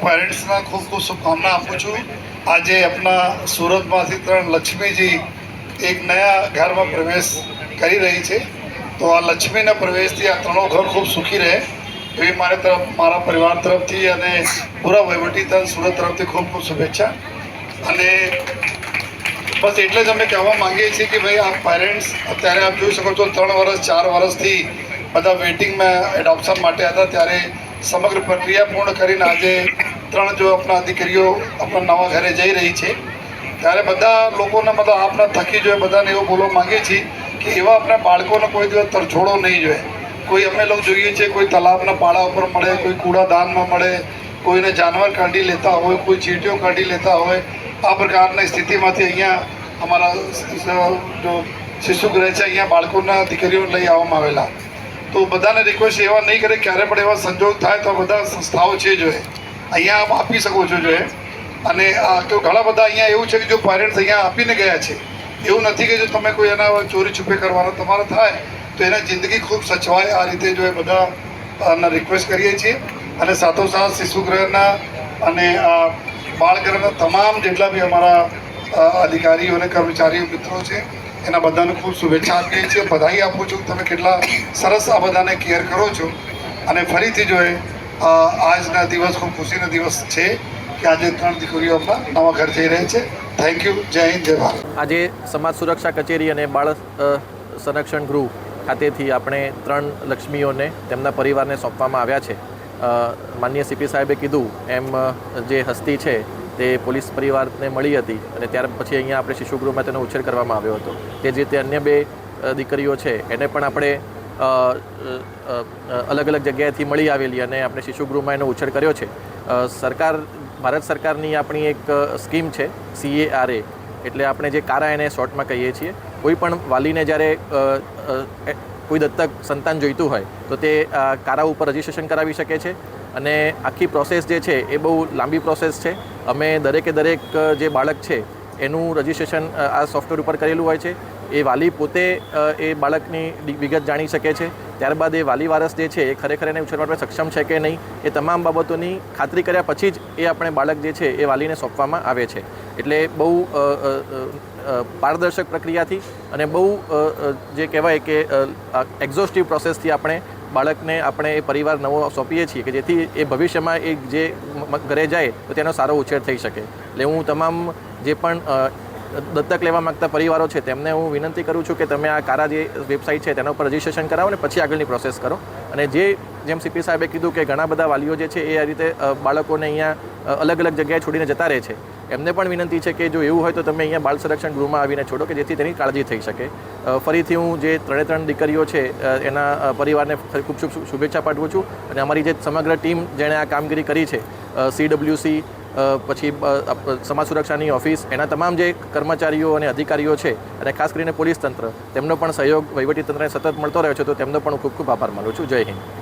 પેરેન્ટ્સના ખૂબ ખૂબ શુભકામના આપું છું। આજે આપણા સુરતમાંથી 3 લક્ષ્મીજી એક નયા ઘરમાં પ્રવેશ કરી રહી છે, તો આ લક્ષ્મીના પ્રવેશથી આ ત્રણો ઘર ખૂબ સુખી રહે એવી મારા પરિવાર તરફથી અને પૂરા વહીવટીતંત્ર સુરત તરફથી ખૂબ ખૂબ શુભેચ્છા। અને બસ એટલે જ અમે કહેવા માંગીએ છીએ કે ભાઈ આ પેરેન્ટ્સ અત્યારે આપ જોઈ શકો છો 3 વર્ષ 4 વર્ષથી બધા વેઇટિંગમાં એડોપ્શન માટે હતા, ત્યારે સમગ્ર પ્રક્રિયા પૂર્ણ કરીને આજે 3 જો આપણા દીકરીઓ આપણા નવા ઘરે જઈ રહી છે, ત્યારે બધા લોકોને મતલબ આપણા થકી જોઈએ બધાને એવું બોલવા માંગીએ છીએ કે એવા આપણા બાળકોને કોઈ દિવસ તરછોડો નહીં જોઈએ। કોઈ અમે લોકો જોઈએ છીએ કોઈ તલાબના પાળા ઉપર મળે, કોઈ કૂડાદાનમાં મળે, કોઈને જાનવર કાઢી લેતા હોય, કોઈ ચીંટીઓ કાઢી લેતા હોય, આ પ્રકારની સ્થિતિમાંથી અહીંયા અમારા જો શિશુગૃહ છે અહીંયા બાળકોના દીકરીઓને લઈ આવવામાં આવેલા। તો બધાને રિક્વેસ્ટ એવા નહીં કરે, ક્યારે પણ એવા સંજોગ થાય તો બધા સંસ્થાઓ છે જોઈએ અહીંયા આપ આપી શકો છો જોઈએ। અને તો ઘણા બધા અહીંયા એવું છે કે જો પેરેન્ટ્સ અહીંયા આપીને ગયા છે, એવું નથી કે જો તમે કોઈ એના ચોરી છુપે કરવાનો તમારો થાય તો એના જિંદગી ખૂબ સચવાય, આ રીતે જો એ બધા રિક્વેસ્ટ કરીએ છીએ। અને સાથોસાથ શિશુગૃહના અને બાળગૃહના તમામ જેટલા બી અમારા અધિકારીઓ અને કર્મચારીઓ મિત્રો છે એના બધાને ખૂબ શુભેચ્છા આપીએ છીએ, બધાઈ આપું છું। તમે કેટલા સરસ આ બધાને કેર કરો છો અને ફરીથી જો આજના દિવસ ખૂબ ખુશીનો દિવસ છે કે આજે 3 દીકરીઓ આપણા નવા ઘર જઈ રહી છે। Thank you. જય હિન્દ, જય ભારત। આજે સમાજ સુરક્ષા કચેરી અને બાળ સંરક્ષણ ગૃહ ખાતેથી આપણે 3 લક્ષ્મીઓને તેમના પરિવારને સોંપવામાં આવ્યા છે। માનનીય સીપી સાહેબે કીધું એમ જે હસ્તી છે તે પોલીસ પરિવારને મળી હતી અને ત્યાર પછી અહીંયા આપણે શિશુગૃહમાં તેનો ઉછેર કરવામાં આવ્યો હતો। તે જ રીતે અન્ય 2 દીકરીઓ છે એને પણ આપણે અલગ અલગ જગ્યાએથી મળી આવેલી અને આપણે શિશુગૃહમાં એનો ઉછેર કર્યો છે। ભારત સરકારની આપણી એક સ્કીમ છે CARA, એટલે આપણે જે કારા એને શોર્ટમાં કહીએ છીએ। કોઈ પણ વાલીને જ્યારે કોઈ દત્તક સંતાન જોઈતું હોય તો તે કારા ઉપર રજિસ્ટ્રેશન કરાવી શકે છે અને આખી પ્રોસેસ જે છે એ બહુ લાંબી પ્રોસેસ છે। અમે દરેક જે બાળક છે એનું રજિસ્ટ્રેશન આ સોફ્ટવેર ઉપર કરેલું હોય છે। એ વાલી પોતે એ બાળકની વિગત જાણી શકે છે, ત્યારબાદ એ વાલી વારસ જે છે એ ખરેખર એને ઉછેરવા માટે સક્ષમ છે કે નહીં એ તમામ બાબતોની ખાતરી કર્યા પછી જ એ આપણે બાળક જે છે એ વાલીને સોંપવામાં આવે છે। એટલે બહુ પારદર્શક પ્રક્રિયાથી અને બહુ જે કહેવાય કે એક્ઝોસ્ટિવ પ્રોસેસથી આપણે બાળકને આપણે એ પરિવાર નવો સોંપીએ છીએ કે જેથી એ ભવિષ્યમાં એ જે ઘરે જાય તો તેનો સારો ઉછેર થઈ શકે। એટલે હું તમામ જે પણ દત્તક લેવા માગતા પરિવારો છે તેમને હું વિનંતી કરું છું કે તમે આ કારા જે વેબસાઇટ છે તેના ઉપર રજિસ્ટ્રેશન કરાવો ને પછી આગળની પ્રોસેસ કરો। અને જેમ સીપી સાહેબે કીધું કે ઘણા બધા વાલીઓ જે છે એ આ રીતે બાળકોને અહીંયા અલગ અલગ જગ્યાએ છોડીને જતા રહે છે, એમને પણ વિનંતી છે કે જો એવું હોય તો તમે અહીંયા બાળ સંરક્ષણ ગૃહમાં આવીને છોડો કે જેથી તેની કાળજી થઈ શકે। ફરીથી હું જે 3 દીકરીઓ છે એના પરિવારને ખૂબ શુભેચ્છા પાઠવું છું અને અમારી જે સમગ્ર ટીમ જેણે આ કામગીરી કરી છે, CWC પછી સમાજ સુરક્ષાની ઓફિસ, એના તમામ જે કર્મચારીઓ અને અધિકારીઓ છે અને ખાસ કરીને પોલીસ તંત્ર, તેમનો પણ સહયોગ વહીવટી તંત્રને સતત મળતો રહ્યો છે, તો તેમનો પણ હું ખૂબ ખૂબ આભાર માનું છું। જય હિન્દ।